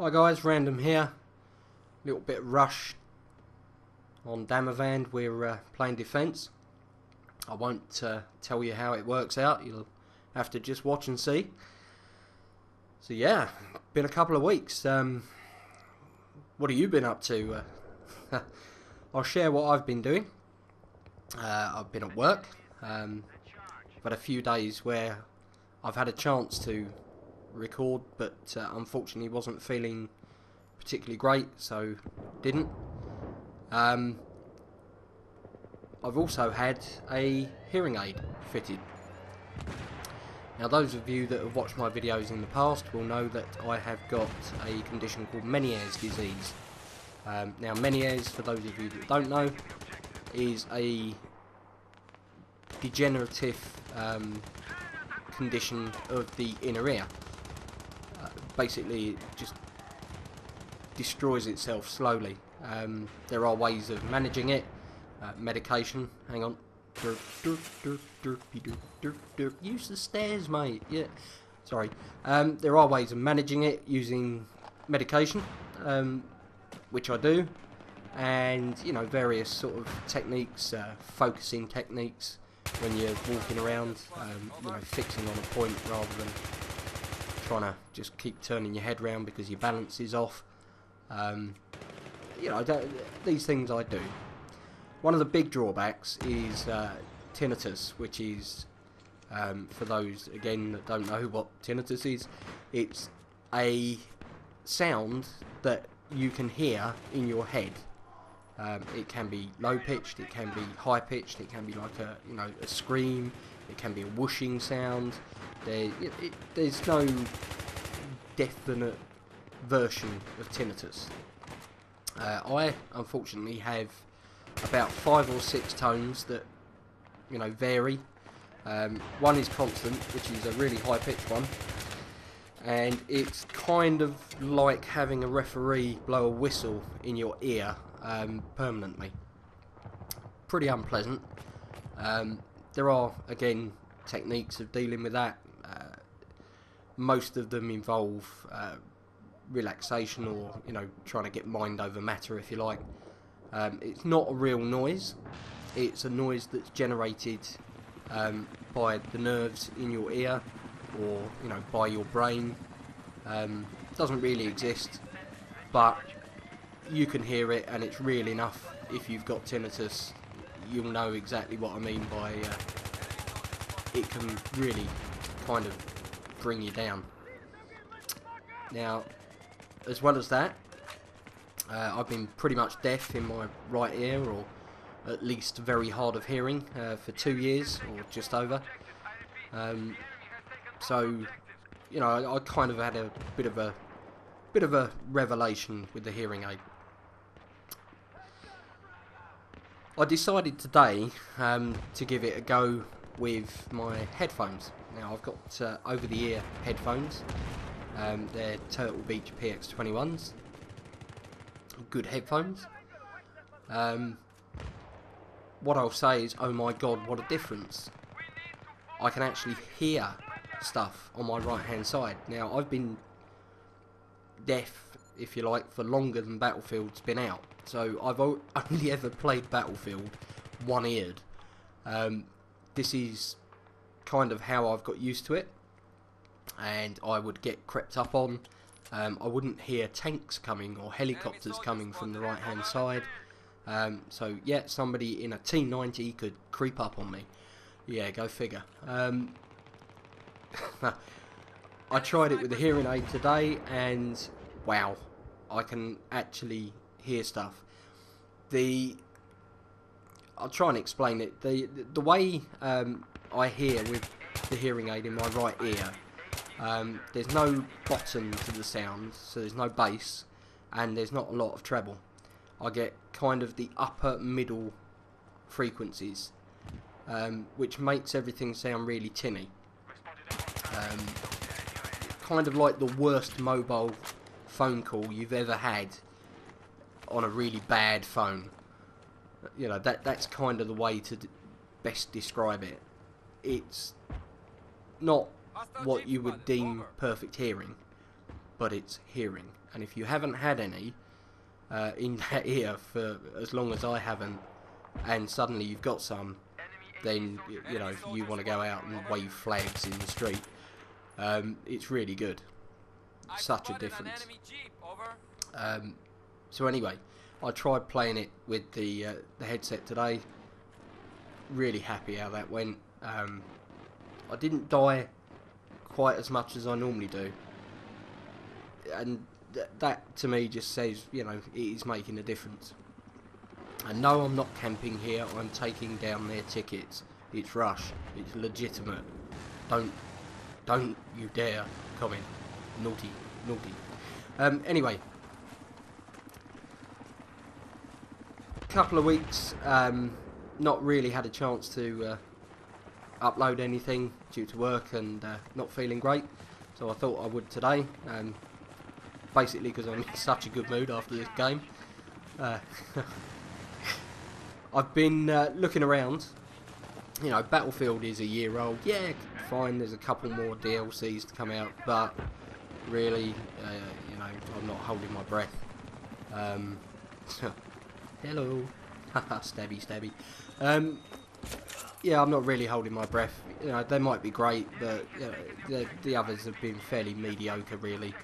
Hi guys, Random here. Little bit rushed on Damavand. We're playing defence. I won't tell you how it works out. You'll have to just watch and see. So yeah, been a couple of weeks. What have you been up to? I'll share what I've been doing. I've been at work. I've had a few days where I've had a chance to record, but unfortunately wasn't feeling particularly great, so didn't. I've also had a hearing aid fitted. Now those of you that have watched my videos in the past will know that I have got a condition called Meniere's disease. Now Meniere's, for those of you that don't know, is a degenerative condition of the inner ear. Basically it just destroys itself slowly. There are ways of managing it. Medication, hang on. Use the stairs, mate. Yeah, sorry. There are ways of managing it using medication, which I do, and you know, various sort of techniques, focusing techniques when you're walking around, you know, fixing on a point rather than trying to just keep turning your head round because your balance is off. You know, these things I do. One of the big drawbacks is tinnitus, which is, for those again that don't know what tinnitus is, it's a sound that you can hear in your head. It can be low pitched, it can be high pitched, it can be like a, you know, a scream, it can be a whooshing sound. There's no definite version of tinnitus. I unfortunately have about 5 or 6 tones that, you know, vary. One is constant, which is a really high pitched one, and it's kind of like having a referee blow a whistle in your ear permanently. Pretty unpleasant. There are, again, techniques of dealing with that. Most of them involve relaxation, or, you know, trying to get mind over matter, if you like. It's not a real noise. It's a noise that's generated by the nerves in your ear, or, you know, by your brain. Doesn't really exist, but you can hear it, and it's real enough. If you've got tinnitus, you'll know exactly what I mean by it can really kind of bring you down. Now, as well as that, I've been pretty much deaf in my right ear, or at least very hard of hearing, for 2 years or just over. So, you know, I kind of had a bit of a revelation with the hearing aid. I decided today to give it a go with my headphones. Now I've got over-the-ear headphones. They're Turtle Beach PX21s. Good headphones. What I'll say is, oh my god, what a difference. I can actually hear stuff on my right hand side. Now I've been deaf, if you like, for longer than Battlefield's been out. So I've only ever played Battlefield one-eared. This is kind of how I've got used to it, and I would get crept up on. I wouldn't hear tanks coming or helicopters coming from the right hand side. So yeah, somebody in a T90 could creep up on me. Yeah, go figure. I tried it with the hearing aid today, and wow, I can actually hear stuff. I'll try and explain it. The way I hear with the hearing aid in my right ear, there's no bottom to the sound, so there's no bass, and there's not a lot of treble. I get kind of the upper middle frequencies, which makes everything sound really tinny. Kind of like the worst mobile phone call you've ever had on a really bad phone. You know, that's kind of the way to best describe it. It's not what you would deem perfect hearing, but it's hearing, and if you haven't had any in that ear for as long as I haven't, and suddenly you've got some, then you know, if you want to go out and wave flags in the street, it's really good. Such a difference. So anyway, I tried playing it with the headset today. Really happy how that went. I didn't die quite as much as I normally do, and that to me just says, you know, it is making a difference. And no, I'm not camping here. I'm taking down their tickets. It's Rush. It's legitimate. Don't you dare comment. Naughty, naughty. Anyway, couple of weeks. Not really had a chance to upload anything due to work and not feeling great. So I thought I would today. Basically because I'm in such a good mood after this game. I've been looking around. You know, Battlefield is a year old. Yeah, fine, there's a couple more DLCs to come out, but really, you know, I'm not holding my breath. Hello. Stabby, stabby. Yeah, I'm not really holding my breath. You know, they might be great, but you know, the others have been fairly mediocre, really.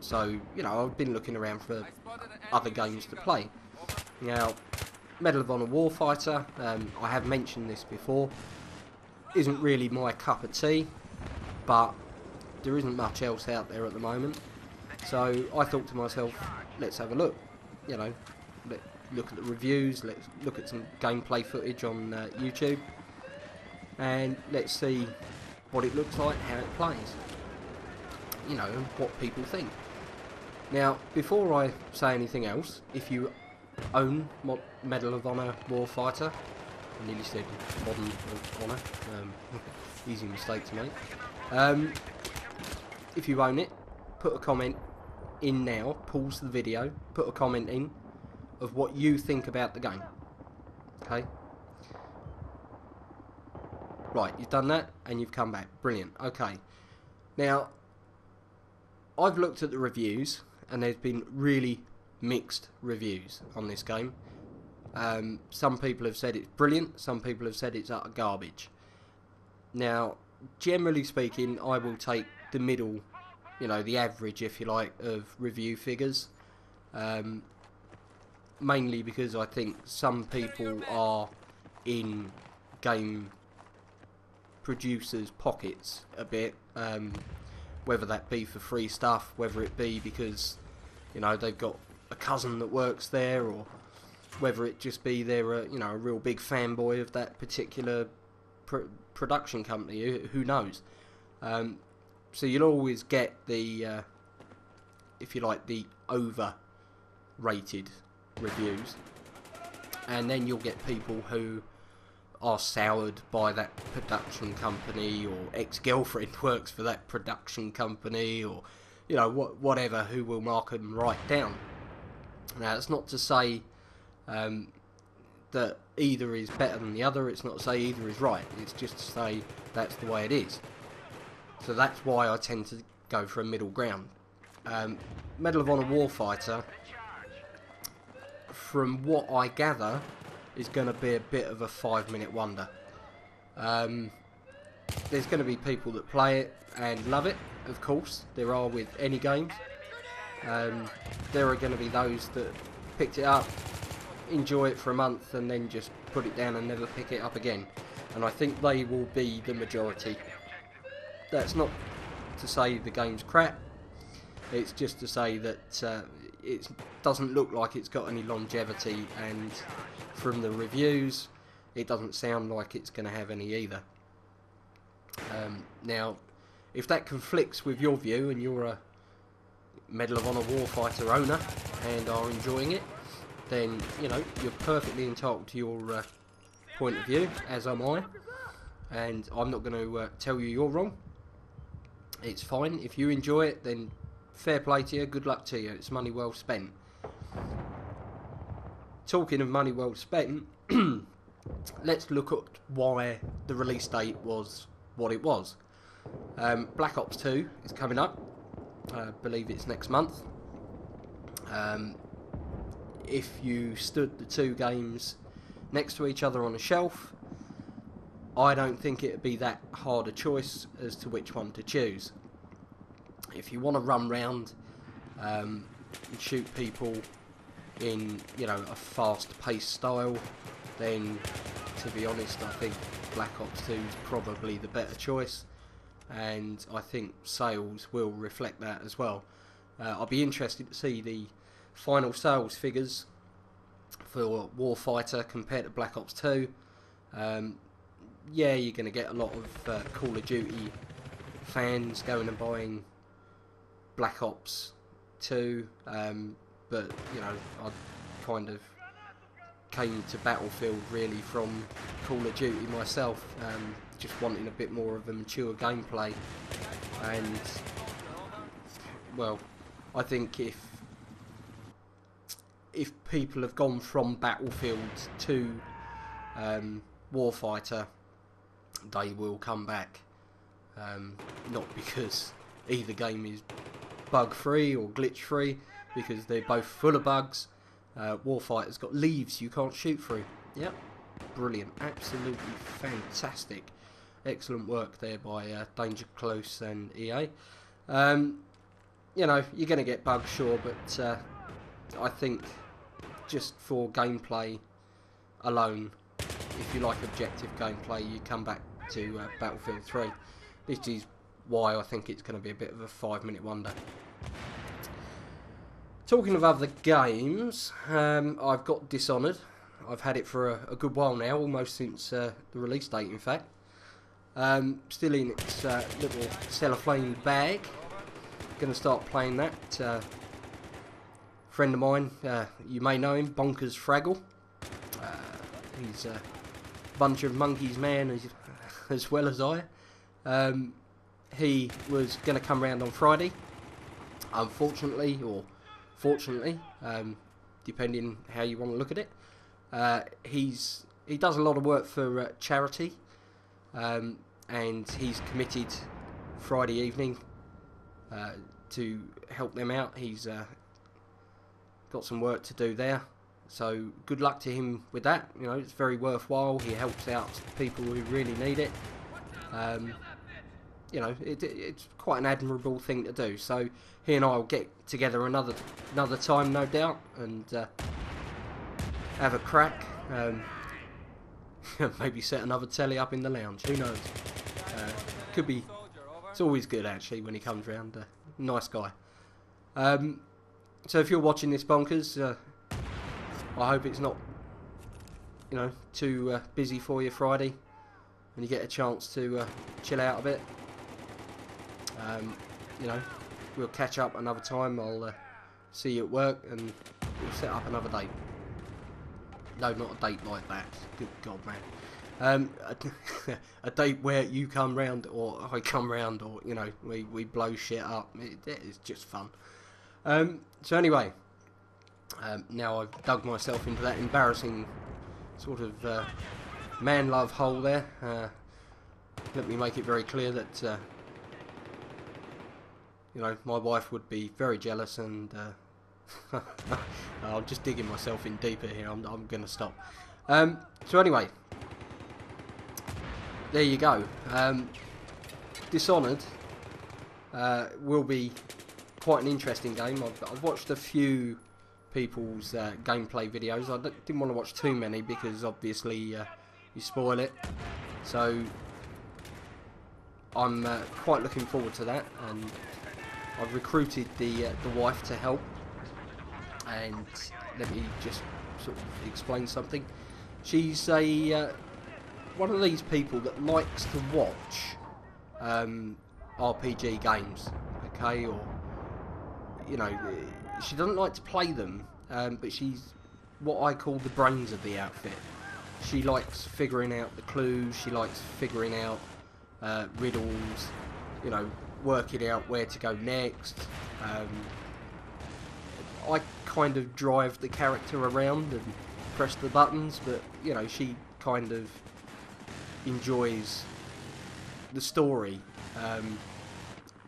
So, you know, I've been looking around for other games to play. Now, Medal of Honor Warfighter, I have mentioned this before, isn't really my cup of tea, but there isn't much else out there at the moment. So I thought to myself, let's have a look. You know, let's look at the reviews, let's look at some gameplay footage on YouTube, and let's see what it looks like, how it plays, you know, and what people think. Now, before I say anything else, if you own Medal of Honor Warfighter, I nearly said Modern of Honor, easy mistake to make. If you own it, put a comment in now, pause the video, put a comment in of what you think about the game. Okay? Right, you've done that and you've come back. Brilliant. Okay. Now, I've looked at the reviews and there's been really mixed reviews on this game. Some people have said it's brilliant, some people have said it's utter garbage. Now, generally speaking, I will take the middle, you know, the average, if you like, of review figures. Mainly because I think some people are in game producers' pockets a bit, whether that be for free stuff, whether it be because, you know, they've got a cousin that works there, or whether it just be they're you know, a real big fanboy of that particular production company. Who knows? So you'll always get the, if you like, the overrated reviews, and then you'll get people who are soured by that production company, or ex-girlfriend works for that production company, or, you know, whatever, who will mark them right down. Now, it's not to say that either is better than the other. It's not to say either is right. It's just to say that's the way it is. So that's why I tend to go for a middle ground. Medal of Honor Warfighter, from what I gather, is going to be a bit of a 5-minute wonder. There's going to be people that play it and love it, of course. There are with any games. There are going to be those that picked it up, enjoy it for a month, and then just put it down and never pick it up again. And I think they will be the majority. That's not to say the game's crap. It's just to say that it doesn't look like it's got any longevity, and from the reviews, it doesn't sound like it's going to have any either. Now, if that conflicts with your view and you're a Medal of Honor Warfighter owner and are enjoying it, then, you know, you're perfectly entitled to your point of view, as am I, and I'm not going to tell you you're wrong. It's fine. If you enjoy it, then fair play to you, good luck to you. It's money well spent. Talking of money well spent, let's look at why the release date was what it was. Black Ops 2 is coming up. I believe it's next month. If you stood the two games next to each other on a shelf, I don't think it'd be that hard a choice as to which one to choose. If you want to run round and shoot people in, you know, a fast-paced style, then to be honest, I think Black Ops 2 is probably the better choice, and I think sales will reflect that as well. I'll be interested to see the final sales figures for Warfighter compared to Black Ops 2. Yeah, you're going to get a lot of Call of Duty fans going and buying Black Ops 2, but you know, I kind of came to Battlefield really from Call of Duty myself, just wanting a bit more of a mature gameplay. And well, I think if people have gone from Battlefield to Warfighter, they will come back. Not because either game is bug free or glitch free, because they're both full of bugs. Warfighter's got leaves you can't shoot through. Yep, brilliant, absolutely fantastic, excellent work there by Danger Close and EA. You know, you're going to get bugs, sure, but I think just for gameplay alone, if you like objective gameplay, you come back to Battlefield 3. This is why I think it's going to be a bit of a 5-minute wonder. Talking of other games, I've got Dishonored. I've had it for a good while now, almost since the release date, in fact. Still in its little cellophane bag. Going to start playing that. Friend of mine, you may know him, Bonkers Fraggle. He's a bunch of monkeys man as well as I. He was going to come round on Friday. Unfortunately, or fortunately, depending how you want to look at it, he does a lot of work for charity, and he's committed Friday evening to help them out. He's got some work to do there, so good luck to him with that. You know, it's very worthwhile. He helps out people who really need it. You know, it's quite an admirable thing to do. So he and I will get together another time, no doubt, and have a crack. Maybe set another telly up in the lounge. Who knows? Could be. It's always good actually when he comes round. Nice guy. So if you're watching this, Bonkers, I hope it's not, you know, too busy for you Friday, and you get a chance to chill out a bit. You know, we'll catch up another time. I'll see you at work, and we'll set up another date. No, not a date like that. Good God, man. A date where you come round, or I come round, or, you know, we blow shit up. It is just fun. So anyway, now I've dug myself into that embarrassing sort of man love hole there. Let me make it very clear that you know, my wife would be very jealous, and I'm just digging myself in deeper here. I'm going to stop. So anyway, there you go. Dishonored will be quite an interesting game. I've watched a few people's gameplay videos. I didn't want to watch too many because obviously you spoil it. So I'm quite looking forward to that, and I've recruited the wife to help. And let me just sort of explain something. She's a one of these people that likes to watch RPG games, okay, or, you know, she doesn't like to play them, but she's what I call the brains of the outfit. She likes figuring out the clues, she likes figuring out riddles, you know, working out where to go next. I kind of drive the character around and press the buttons, but, you know, she kind of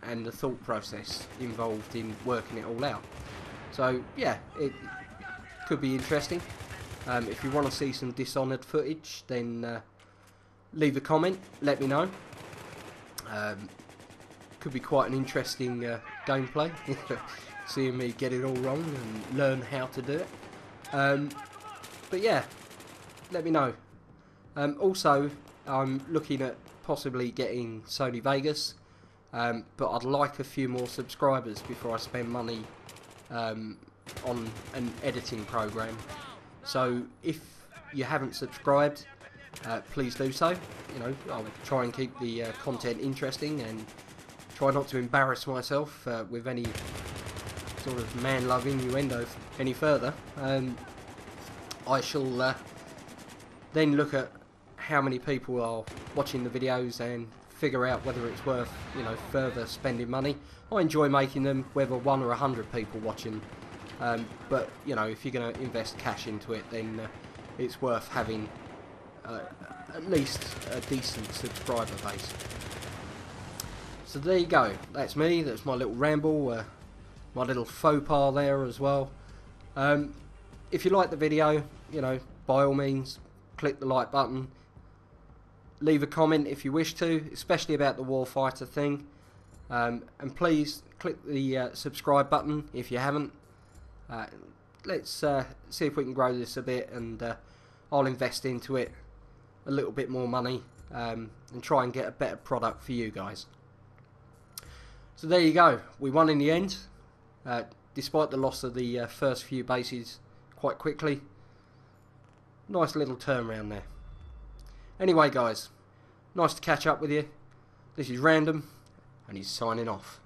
and the thought process involved in working it all out. So yeah, it could be interesting. If you want to see some Dishonored footage, then leave a comment, let me know. Could be quite an interesting gameplay, seeing me get it all wrong and learn how to do it. But yeah, let me know. Also, I'm looking at possibly getting Sony Vegas, but I'd like a few more subscribers before I spend money on an editing program. So if you haven't subscribed, please do so. You know, I'll try and keep the content interesting and try not to embarrass myself with any sort of man-love innuendo any further. I shall then look at how many people are watching the videos and figure out whether it's worth, you know, further spending money. I enjoy making them, whether 1 or 100 people watching. But you know, if you're going to invest cash into it, then it's worth having at least a decent subscriber base. So there you go. That's me. That's my little ramble. My little faux pas there as well. If you like the video, you know, by all means, click the like button. Leave a comment if you wish to, especially about the Warfighter thing. And please click the subscribe button if you haven't. Let's see if we can grow this a bit, and I'll invest into it a little bit more money and try and get a better product for you guys. So there you go. We won in the end, despite the loss of the first few bases quite quickly. Nice little turnaround there. Anyway guys, nice to catch up with you. This is Random, and he's signing off.